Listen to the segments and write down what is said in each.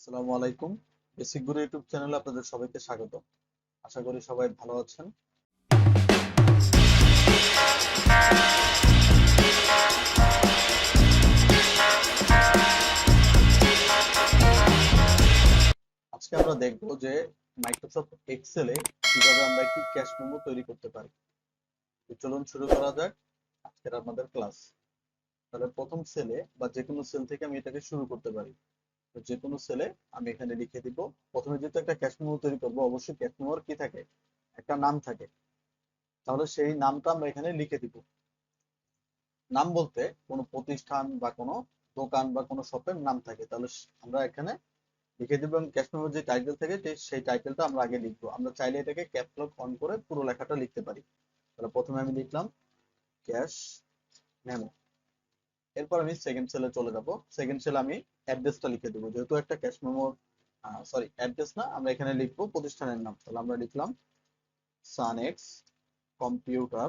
আসসালামু আলাইকুম। বেসিক গুরু ইউটিউব চ্যানেলে আপনাদের সবাইকে স্বাগত। আশা করি সবাই ভালো আছেন। আজকে আমরা দেখব যে মাইক্রোসফট এক্সেলে কিভাবে আমরা একটি ক্যাশ মেমো তৈরি করতে পারি। তো চলুন শুরু করা যাক আজকের আমাদের ক্লাস। তাহলে প্রথম সেলে বা যে কোনো সেল থেকে আমি এটাকে শুরু করতে পারি। তো যে কোনো সেলে আমি এখানে লিখে দিব। প্রথমে যেহেতু একটা ক্যাশ মেমো তৈরি করব, অবশ্যই ক্যাশ মেমোর কি থাকে, একটা নাম থাকে। তাহলে সেই নামটা আমরা এখানে লিখে দিব। নাম বলতে কোনো প্রতিষ্ঠান বা কোনো দোকান বা কোনো শপের নাম থাকে, তাহলে আমরা এখানে লিখে দিব। এবং ক্যাশ মেমোর যে টাইটেল থাকে সেই টাইটেলটা আমরা আগে লিখবো। আমরা চাইলে এটাকে ক্যাপস লক অন করে পুরো লেখাটা লিখতে পারি। তাহলে প্রথমে আমি লিখলাম ক্যাশ মেমো। এরপর আমি সেকেন্ড সেলে চলে যাব। সেকেন্ড সেলে আমি অ্যাড্রেসটা লিখে দেবো, যেহেতু একটা ক্যাশ মেমোর সরি অ্যাড্রেস না, আমরা এখানে লিখবো প্রতিষ্ঠানের নাম। তাহলে আমরা লিখলাম সানএক্স কম্পিউটার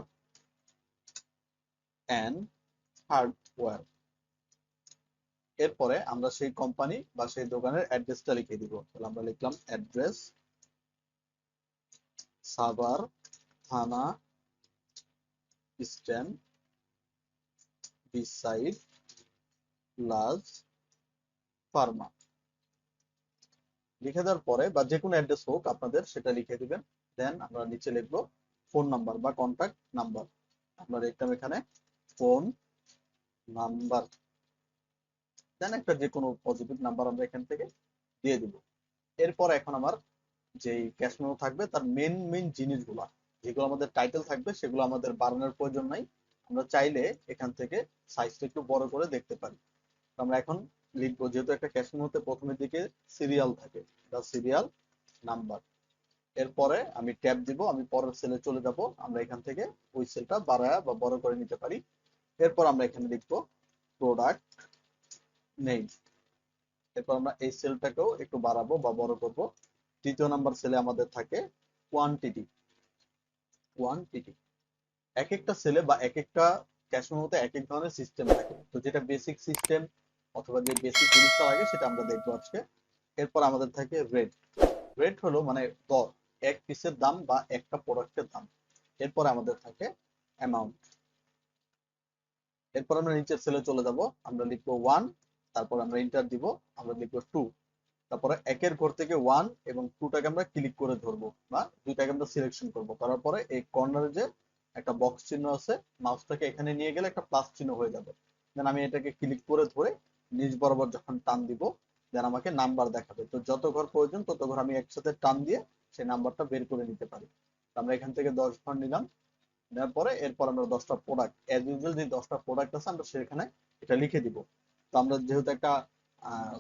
অ্যান্ড হার্ডওয়্যার। এরপরে আমরা সেই কোম্পানি বা সেই দোকানের অ্যাড্রেসটা লিখে দিব। তাহলে আমরা লিখলাম অ্যাড্রেস সাভার থানা স্ট্যান্ড বিসাইড লাজ ফার্মা। লিখে দেওয়ার পরে বা যে কোনো অ্যাড্রেস হোক আপনাদের, সেটা লিখে দিবেন। দেন আমরা নিচে লিখবো ফোন নাম্বার বা কন্ট্যাক্ট নাম্বার। আমরা লিখলাম এখানে ফোন নাম্বার। দেন একটা যে কোনো পজিটিভ নাম্বার আমরা এখান থেকে দিয়ে দিব। এরপর এখন আমার যেই ক্যাশ মেমো থাকবে তার মেন মেন জিনিসগুলো, যেগুলো আমাদের টাইটেল থাকবে, সেগুলো আমাদের বাড়ানোর প্রয়োজন নাই। আমরা চাইলে এখান থেকে সাইজটা একটু বড় করে দেখতে পারি। তো আমরা এখন লিখবো, যেহেতু একটা ক্যাশ মেমোতে প্রথমের দিকে সিরিয়াল থাকে, দা সিরিয়াল নাম্বার। এরপরে আমি ট্যাব দিব, আমি পরের সেলে চলে যাব। আমরা এখান থেকে ওই সেলটা বাড়ায় বা বড় করে নিতে পারি। এরপর আমরা এখানে লিখবো প্রোডাক্ট নেম। এরপর আমরা এই সেলটাকেও একটু বাড়াবো বা বড় করব। তৃতীয় নাম্বার সেলে আমাদের থাকে কোয়ান্টিটি। কোয়ান্টিটি এক একটা সেলে বা এক একটা ক্যাশ মেমোতে এক এক ধরনের সিস্টেম থাকে। তো যেটা বেসিক সিস্টেম অথবা যে বেসিক জিনিসটা লাগে সেটা আমরা দেখবো আজকে। এরপর আমাদের থাকে রেট। রেট হলো মানে দর, এক পিসের দাম বা একটা প্রোডাক্টের দাম। এরপর আমাদের থাকে অ্যামাউন্ট। এরপর আমরা নিচের সেলে চলে যাব। আমরা লিখবো ওয়ান, তারপর আমরা ইন্টার দিব। আমরা লিখবো টু। তারপরে একের ঘর থেকে ওয়ান এবং টুটাকে আমরা ক্লিক করে ধরবো বা দুইটাকে আমরা সিলেকশন করবো। করার পরে এই কর্নারে যে একটা বক্স চিহ্ন আছে, মাউসটাকে এখানে নিয়ে গেলে একটা প্লাস চিহ্ন হয়ে যাবে। দেন আমি এটাকে ক্লিক করে ধরে নিচ বরাবর যখন টান দিব, দেন আমাকে নাম্বার দেখাবে। তো যত ঘর প্রয়োজন তত ঘর আমি একসাথে টান দিয়ে সেই নাম্বারটা বের করে নিতে পারি। তো আমরা এখান থেকে 10 ঘর নিলাম। নেওয়ার পরে এরপর আমরা 10টা প্রোডাক্ট, অ্যাজ ইউজুয়াল যে 10টা প্রোডাক্ট আছে আমরা সেখানে এটা লিখে দিব। তো আমরা যেহেতু একটা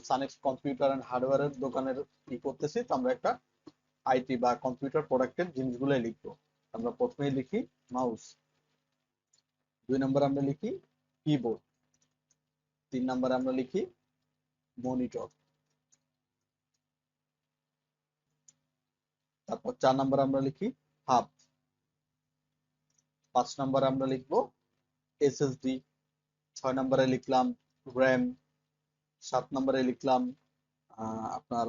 সানেক্স কম্পিউটার এন্ড হার্ডওয়্যারের দোকানের করতেছি, তো আমরা একটা আইটি বা কম্পিউটার প্রোডাক্টের জিনিসগুলোই লিখবো। আমরা প্রথমেই লিখি মাউস, 2 নম্বরে আমরা লিখি কিবোর্ড, 3 নম্বরে আমরা লিখি মনিটর, তারপর 4 নম্বরে আমরা লিখি হাব, 5 নম্বরে আমরা লিখবো এসএসডি, 6 নম্বরে লিখলাম র্যাম, 7 নম্বরে লিখলাম আপনার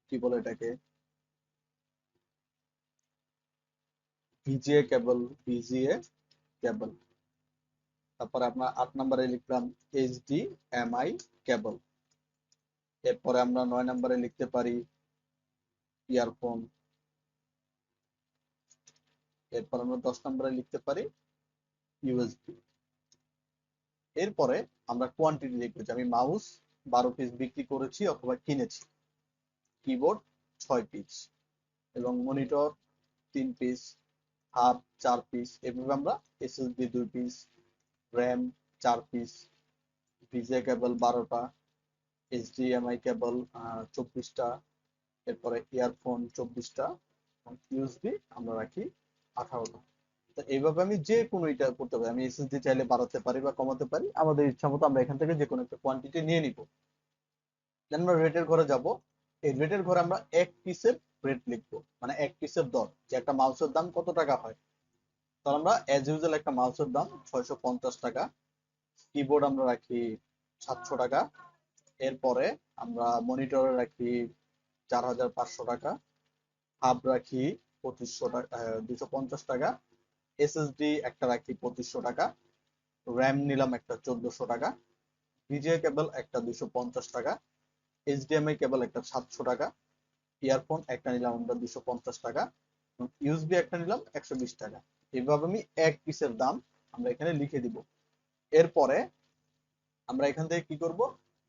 কি বলে এটাকে ভিজিএ কেবল, ভিজিএ কেবল। তারপরে আপনার 8 নম্বরে লিখলাম এইচডিএমআই কেবল। এরপরে আমরা 9 নম্বরে লিখতে পারি ইয়ারফোন। এরপর আমরা 10 নম্বরে লিখতে পারি ইউএসবি। এরপরে আমরা কোয়ান্টিটি লিখবো যে আমি মাউস 12 পিস বিক্রি করেছি অথবা কিনেছি, কিবোর্ড 6 পিস এবং মনিটর 3 পিস, হাব 4 পিস। এভাবে আমরা SSD 2 piece, RAM 4 piece, VGA cable 12টা, এইচডিএমআই কেবল 24টা, এরপরে ইয়ারফোন 24টা, ইউএসবি আমরা রাখি 18টা। তো এইভাবে আমি যে কোনো এটা করতে পারি। আমি এসএসডি চাইলে বাড়াতে পারি বা কমাতে পারি, আমাদের ইচ্ছা মতো আমরা এখান থেকে যে কোনো একটা কোয়ান্টিটি নিয়ে নিব। দেন আমরা রেটের ঘরে যাব। এই রেটের ঘরে আমরা এক পিসের রেট লিখবো, মানে এক পিসের দর, যে একটা মাউসের দাম কত টাকা হয়। তাহলে আমরা অ্যাজ ইউজুয়াল একটা মাউসের দাম 650 টাকা, কিবোর্ড আমরা রাখি 700 টাকা, এরপরে আমরা মনিটরে রাখি 4,500 টাকা, হাব রাখি 2500 টাকা, 250 টাকা, এসএসডি একটা রাখি 2500 টাকা, র্যাম নিলাম একটা 1400 টাকা, ভিজিএ কেবল একটা 250 টাকা, এইচডিএমআই কেবল একটা 700 টাকা, ইয়ারফোন একটা নিলাম আমরা 250 টাকা, ইউএসবি একটা নিলাম 120 টাকা। এইভাবে আমি এক পিসের দাম আমরা এখানে লিখে দিব। এরপরে আমরা এখান থেকে কি করব,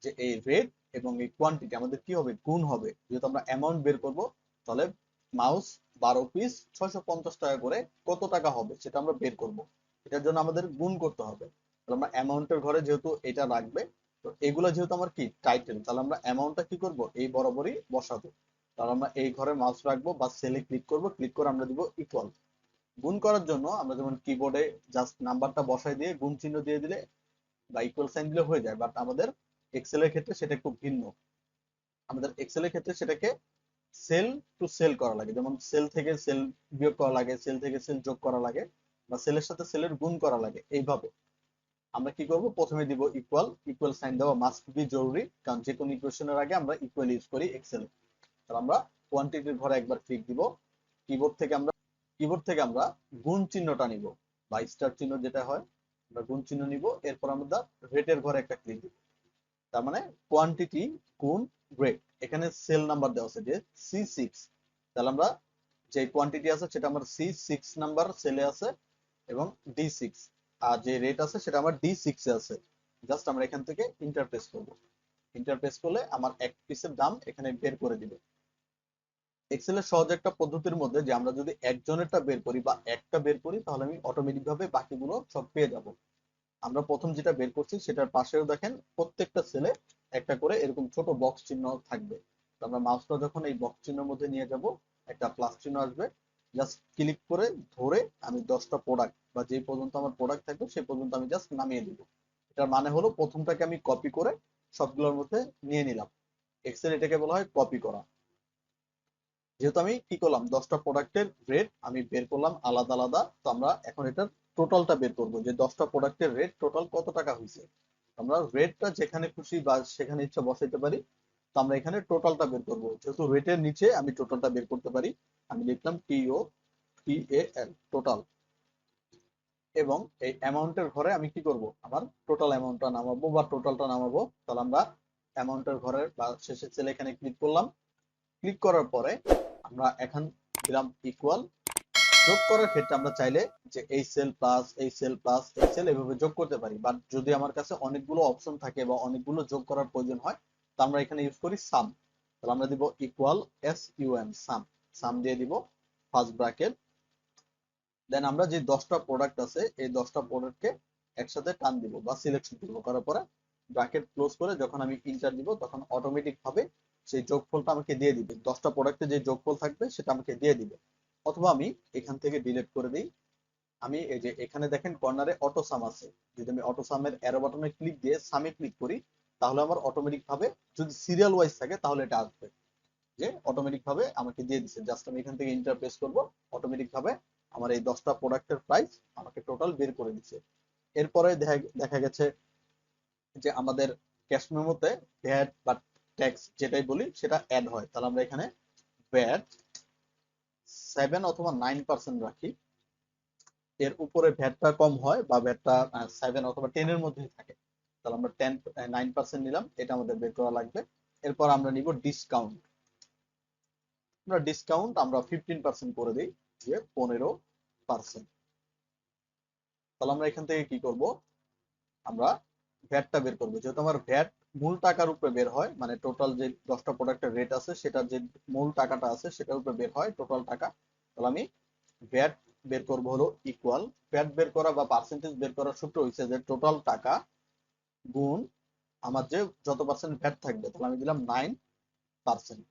যে এই রেট এবং এই কোয়ান্টিটি আমাদের কি হবে, গুণ হবে। যেহেতু আমরা অ্যামাউন্ট বের করব, তাহলে মাউস 12 পিস 650 টাকা করে কত টাকা হবে সেটা আমরা বের করব। এটার জন্য আমাদের গুণ করতে হবে। তাহলে আমরা অ্যামাউন্টের ঘরে যেহেতু এটা রাখবে, তো এগুলো যেহেতু আমার কি টাইটেল, তাহলে আমরা অ্যামাউন্টটা কি করব, এই বরাবরই বসাবো। তাহলে আমরা এই ঘরে মাউস রাখবো বা সেলে ক্লিক করব, ক্লিক করে আমরা দিব ইকুয়াল। গুণ করার জন্য আমরা যেমন কিবোর্ডে জাস্ট নাম্বারটা বসাই দিয়ে গুণ চিহ্ন দিয়ে দিলে বা ইকুয়াল সাইন দিলে হয়ে যায়, বাট আমাদের এক্সেল এর ক্ষেত্রে সেটা একটু ভিন্ন। আমাদের এক্সেল এর ক্ষেত্রে সেটাকে সেল টু সেল করা লাগে, যেমন সেল থেকে সেল বিয়োগ করা লাগে, সেল থেকে সেল যোগ করা লাগে, বা সেলের সাথে সেলের গুণ করা লাগে। এইভাবে আমরা কি করব, প্রথমে দিব ইকুয়াল। ইকুয়াল সাইন দেওয়া মাস্ট বি জরুরি, কারণ যে কোনো ইকুয়েশনের আগে আমরা ইকুয়াল ইউজ করি এক্সেলে। তাহলে আমরা কোয়ান্টিটির ঘরে একবার ক্লিক দিব, কিবোর্ড থেকে আমরা গুণ চিহ্নটা নিব বা স্টার চিহ্ন যেটা হয়, আমরা গুণ চিহ্ন নিব। এরপর আমরা রেটের ঘরে একটা ক্লিক দিব। তার মানে কোয়ান্টিটি গুণ রেট। এখানে সেল নাম্বার দেওয়া আছে যে C6, তাহলে আমরা যে কোয়ান্টিটি আছে সেটা আমার C6 নাম্বার সেলে আছে এবং D6, আর যে রেট আছে সেটা আমার D6 এ আছে। জাস্ট আমরা এখান থেকে ইন্টারপ্রেস করব। ইন্টারপ্রেস করলে আমার এক পিসের দাম এখানে বের করে দিবে। এক্সেলের সহজ একটা পদ্ধতির মধ্যে যে আমরা যদি একজনেরটা বের করি বা একটা বের করি, তাহলে আমি অটোমেটিক ভাবে বাকিগুলো সব পেয়ে যাব। আমরা প্রথম যেটা বের করছি সেটার পাশেও দেখেন প্রত্যেকটা সেলে একটা করে এরকম ছোট বক্স চিহ্ন থাকবে। তো আমরা মাউসটা যখন এই বক্স চিহ্নের মধ্যে নিয়ে যাব, একটা প্লাস চিহ্ন আসবে, জাস্ট ক্লিক করে ধরে আমি 10টা প্রোডাক্ট বা যে পর্যন্ত আমার প্রোডাক্ট থাকবে সেই পর্যন্ত আমি জাস্ট নামিয়ে দিব। এটার মানে হলো প্রথমটাকে আমি কপি করে সবগুলোর মধ্যে নিয়ে নিলাম। এক্সেল এটাকে বলা হয় কপি করা। যেহেতু আমি কি করলাম, 10টা প্রোডাক্টের রেট আমি বের করলাম আলাদা আলাদা, তো আমরা এখন এটার টোটালটা বের করবো যে 10টা প্রোডাক্টের রেট টোটাল কত টাকা হয়েছে। আমরা রেটটা যেখানে খুশি বা সেখানে ইচ্ছা বসাইতে পারি। তো আমরা এখানে টোটালটা বের করবো, যেহেতু রেটের নিচে আমি টোটালটা বের করতে পারি, আমি লিখলাম TOTAL টোটাল। এবং এই অ্যামাউন্টের ঘরে আমি কি করব, আমার টোটাল অ্যামাউন্টটা নামাবো বা টোটালটা নামাবো। তাহলে আমরা অ্যামাউন্টের ঘরে বা শেষের সেলে এখানে ক্লিক করলাম। ক্লিক করার পরে আমরা এখন দিলাম ইকুয়াল। যোগ করার ক্ষেত্রে আমরা চাইলে যে এই সেল প্লাস এই সেল প্লাস এই সেল এভাবে যোগ করতে পারি, বাট যদি আমার কাছে অনেকগুলো অপশন থাকে বা অনেকগুলো যোগ করার প্রয়োজন হয়, তো আমরা এখানে ইউজ করি সাম। তাহলে আমরা দিব ইকুয়াল SUM সাম। সাম দিয়ে দিব ফার্স্ট ব্র্যাকেট। দেন আমরা যে 10টা প্রোডাক্ট আছে এই 10টা প্রোডাক্টকে একসাথে টান দিব বা সিলেকশন করব, করার পরে ব্র্যাকেট ক্লোজ করে যখন আমি ইন্টার দিব তখন অটোমেটিক ভাবে সেই যোগফলটা আমাকে দিয়ে দিবে। 10টা প্রোডাক্টে যে যোগফল থাকবে সেটা আমাকে দিয়ে দিবে। অথবা আমি এখান থেকে ডিলিট করে দিই। আমি এই যে এখানে দেখেন কর্নারে অটো সাম আছে, যদি আমি অটো সামের অ্যারো বাটনে ক্লিক দিয়ে সামে ক্লিক করি, তাহলে আমার অটোমেটিক ভাবে যদি সিরিয়াল ওয়াইজ থাকে তাহলে এটা আসবে, যে অটোমেটিক ভাবে আমাকে দিয়ে দিচ্ছে। জাস্ট আমি এখান থেকে ইন্টার প্রেস করব, অটোমেটিক ভাবে আমার এই 10টা প্রোডাক্টের প্রাইস আমাকে টোটাল বের করে দিচ্ছে। এরপরে দেখা দেখা গেছে যে আমাদের ক্যাশ মেমোতে ভ্যাট বা ট্যাক্স যেটাই বলি সেটা অ্যাড হয়। তাহলে আমরা এখানে ভ্যাট 7 অথবা 9% রাখি। এর উপরে ভ্যাটটা কম হয় বা ভ্যাটটা 7 অথবা 10 এর মধ্যে থাকে, তাহলে আমরা 9% নিলাম, এটা আমাদের বের করা লাগবে। এরপর আমরা নিব ডিসকাউন্ট। আমরা ডিসকাউন্ট আমরা 15% করে দিই, যে 15%। তাহলে আমরা এখান থেকে কি করব, আমরা ভ্যাটটা বের করবো। যেহেতু আমার ভ্যাট মূল টাকার উপরে বের হয়, মানে টোটাল যে 10টা প্রোডাক্টের রেট আছে সেটার যে মূল টাকাটা আছে সেটার উপরে বের হয় টোটাল টাকা। তাহলে আমি ভ্যাট বের করবো হলো ইকুয়াল, ভ্যাট বের করা বা পার্সেন্টেজ বের করার সূত্র হচ্ছে যে টোটাল টাকা গুণ আমার যে যত পার্সেন্ট ভ্যাট থাকবে। তাহলে আমি দিলাম 9%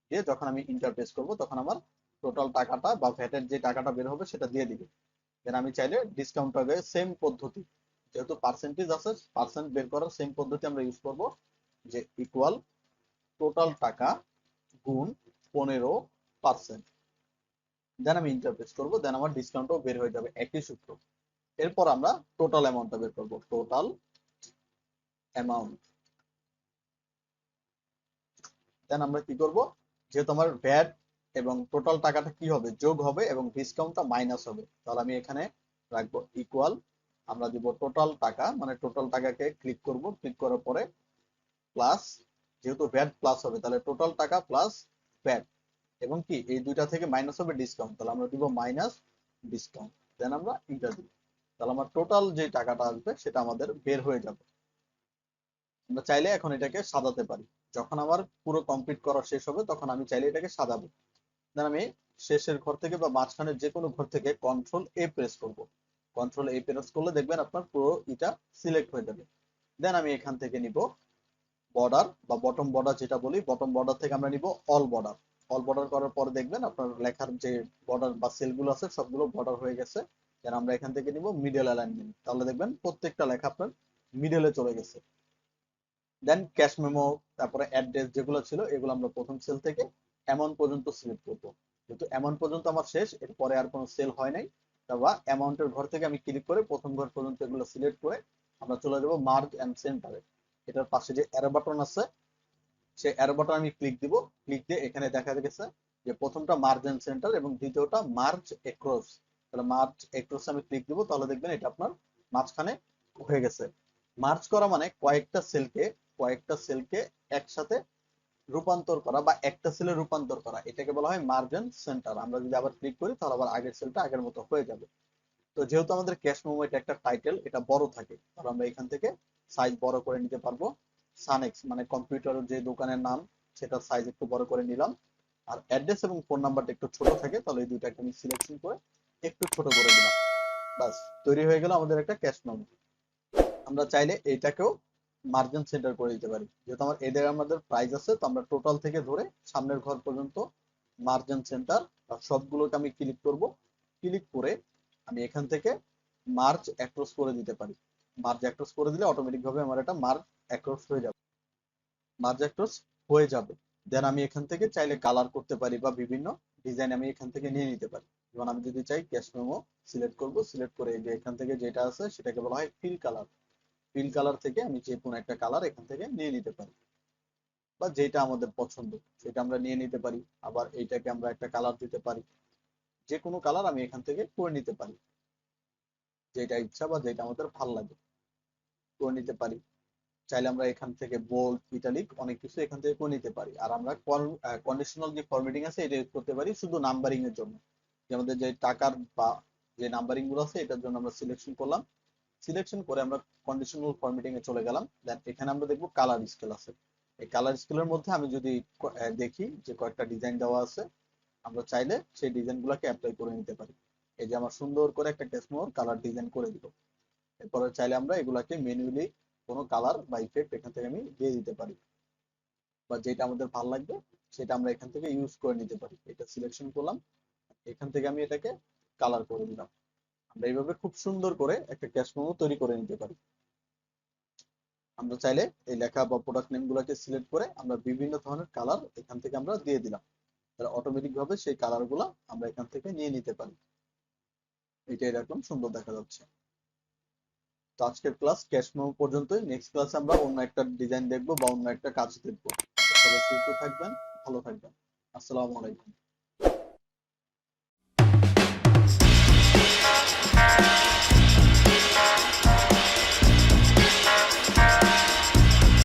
দিয়ে যখন আমি ইন্টার প্রেস করবো তখন আমার টোটাল টাকাটা বা ভ্যাটের যে টাকাটা বের হবে সেটা দিয়ে দিবে। দেন আমি চাইলে ডিসকাউন্টটাকে সেম পদ্ধতি, যেহেতু পার্সেন্টেজ আছে পার্সেন্ট বের করার সেম পদ্ধতি আমরা ইউজ করব, যে ইকুয়াল টোটাল টাকা গুণ 15%। দেন আমি ইন্টারপ্রেস করব, দেন আমার ডিসকাউন্টও বের হয়ে যাবে, একই সূত্র। এরপর আমরা টোটাল অ্যামাউন্টটা বের করব, টোটাল অ্যামাউন্ট। দেন আমরা কি করব, যেহেতু আমার ভ্যাট এবং টোটাল টাকাটা কি হবে, যোগ হবে এবং ডিসকাউন্টটা মাইনাস হবে, তাহলে আমি এখানে রাখবো ইকুয়াল, আমরা দিব টোটাল টাকা, মানে টোটাল টাকাকে ক্লিক করব, ক্লিক করার পরে প্লাস, যেহেতু ভ্যাট প্লাস হবে তাহলে টোটাল টাকা প্লাস ভ্যাট, এবং কি এই দুইটা থেকে মাইনাস হবে ডিসকাউন্ট, তাহলে আমরা দিব মাইনাস ডিসকাউন্ট, দেন আমরা ইন্টার দিব, তাহলে আমার টোটাল যে টাকাটা আসবে সেটা আমাদের বের হয়ে যাবে। আমরা চাইলে এখন এটাকে সাজাতে পারি, যখন আমার পুরো কমপ্লিট করা শেষ হবে তখন আমি চাইলে এটাকে সাজাবো। দেন আমি শেষের ঘর থেকে বা মাঝখানের যে কোনো ঘর থেকে কন্ট্রোল এ প্রেস করব, কন্ট্রোল এ প্রেস করলে দেখবেন আপনার পুরো এটা সিলেক্ট হয়ে যাবে। দেন আমি এখান থেকে নিব বর্ডার বা বটম বর্ডার, যেটা বলি বটম বর্ডার থেকে আমরা নিব অল বর্ডার। অল বর্ডার করার পরে দেখবেন আপনার লেখার যে বর্ডার বা সেলগুলো আছে সবগুলো বর্ডার হয়ে গেছে। দেন আমরা এখান থেকে নিব মিডল অ্যালাইনমেন্ট, তাহলে দেখবেন প্রত্যেকটা লেখা আপনার মিডলে চলে গেছে। দেন ক্যাশ মেমো, তারপরে অ্যাড্রেস যেগুলো ছিল এগুলো আমরা প্রথম সেল থেকে অ্যামাউন্ট পর্যন্ত সিলেক্ট করব, যেহেতু অ্যামাউন্ট পর্যন্ত আমার শেষ, এরপরে আর কোনো সেল হয় নাই, বা অ্যামাউন্টের ঘর থেকে আমি ক্লিক করে প্রথম ঘর পর্যন্ত এগুলো সিলেক্ট করে আমরা চলে যাব মার্জ এন্ড সেন্টারে। এটার পাশে যে অ্যারো বাটন আছে সেই অ্যারো বাটন আমি ক্লিক দিব, ক্লিক দিয়ে এখানে দেখা গেছে যে প্রথমটা মার্জ এন্ড সেন্টার এবং দ্বিতীয়টা মার্জ এক্রস, তাহলে মার্জ এক্রস আমি ক্লিক দিব, তাহলে দেখবেন এটা আপনার মাঝখানে হয়ে গেছে। মার্জ করা মানে কয়েকটা সেলকে একসাথে রূপান্তর করা বা একটা সেলে রূপান্তর করা, এটাকে বলা হয় মার্জ এন্ড সেন্টার। আমরা যদি আবার ক্লিক করি তাহলে আবার আগের সেলটা আগের মতো হয়ে যাবে। তো যেহেতু আমাদের ক্যাশ মেমো এটা একটা টাইটেল, এটা বড় থাকে, তাহলে আমরা এখান থেকে সাইজ বড় করে নিতে পারবো। সানেক্স মানে কম্পিউটারের যে দোকানের নাম সেটার সাইজ একটু বড় করে নিলাম, আর অ্যাড্রেস এবং ফোন নাম্বারটা একটু ছোট থাকে, তাহলে এই দুইটাকে আমি সিলেকশন করে একটু ছোট করে দিলাম। বাস, তৈরি হয়ে গেল আমাদের একটা ক্যাশ মেমো। আমরা চাইলে এটাকেও মার্জিন সেন্টার করে দিতে পারি, যেহেতু আমার এদের আমাদের প্রাইস আছে, তো আমরা টোটাল থেকে ধরে সামনের ঘর পর্যন্ত মার্জিন সেন্টার সবগুলোকে আমি ক্লিক করব, ক্লিক করে আমি এখান থেকে মার্জ অ্যাক্রস করে দিতে পারি। মার্জ অ্যাক্রস করে দিলে অটোমেটিক ভাবে আমার এটা মার্জ অ্যাক্রস হয়ে যাবে, মার্জ অ্যাক্রস হয়ে যাবে। দেন আমি এখান থেকে চাইলে কালার করতে পারি বা বিভিন্ন ডিজাইন আমি এখান থেকে নিয়ে নিতে পারি। যেমন আমি যদি চাই ক্যাশ মেমো সিলেক্ট করব, সিলেক্ট করে এই যে এখান থেকে যেটা আছে সেটাকে বলা হয় ফিল কালার, ফিল কালার থেকে আমি যে কোনো একটা কালার এখান থেকে নিয়ে নিতে পারি, বা যেটা আমাদের পছন্দ সেটা আমরা নিয়ে নিতে পারি। আবার এইটাকে আমরা একটা কালার দিতে পারি, যে কোনো কালার আমি এখান থেকে করে নিতে পারি, যেটা ইচ্ছা বা যেটা আমাদের ভালো লাগে করে নিতে পারি। চাইলে আমরা এখান থেকে বোল্ড ইটালিক অনেক কিছু এখান থেকে করে নিতে পারি। আর আমরা কন্ডিশনাল যে ফরম্যাটিং আছে এটা ইউজ করতে পারি শুধু নাম্বারিং এর জন্য, যে আমাদের যে টাকার বা যে নাম্বারিং গুলো আছে এটার জন্য আমরা সিলেকশন করলাম, সিলেকশন করে আমরা কন্ডিশনাল ফরম্যাটিং এ চলে গেলাম। দেন এখানে আমরা দেখবো কালার স্কেল আছে, এই কালার স্কেলের মধ্যে আমি যদি দেখি যে কয়েকটা ডিজাইন দেওয়া আছে, আমরা চাইলে সেই ডিজাইন গুলাকে অ্যাপ্লাই করে নিতে পারি। এই যে আমার সুন্দর করে একটা ক্যাশমোর কালার ডিজাইন করে দিল, এরপরে চাইলে আমরা এগুলাকে ম্যানুয়ালি কোনো কালার বা ইফেক্ট এখান থেকে আমি দিয়ে দিতে পারি, বা যেটা আমাদের ভালো লাগবে সেটা আমরা এখান থেকে ইউজ করে নিতে পারি। এটা সিলেকশন করলাম, এখান থেকে আমি এটাকে কালার করে দিলাম। আমরা এইভাবে খুব সুন্দর করে একটা ক্যাশ মেমো তৈরি করে নিতে পারি। আমরা চাইলে এই লেখা বা প্রোডাক্ট নেম গুলাকে সিলেক্ট করে আমরা বিভিন্ন ধরনের কালার এখান থেকে আমরা দিয়ে দিলাম, তাহলে অটোমেটিক ভাবে সেই কালার গুলা আমরা এখান থেকে নিয়ে নিতে পারি। এটা এরকম সুন্দর দেখা যাচ্ছে। তো আজকের ক্লাস ক্যাশ মেমো পর্যন্তই, নেক্সট ক্লাসে আমরা অন্য একটা ডিজাইন দেখবো বা অন্য একটা কাজ দেখবো। সবাই সুস্থ থাকবেন, ভালো থাকবেন। আসসালামু আলাইকুম।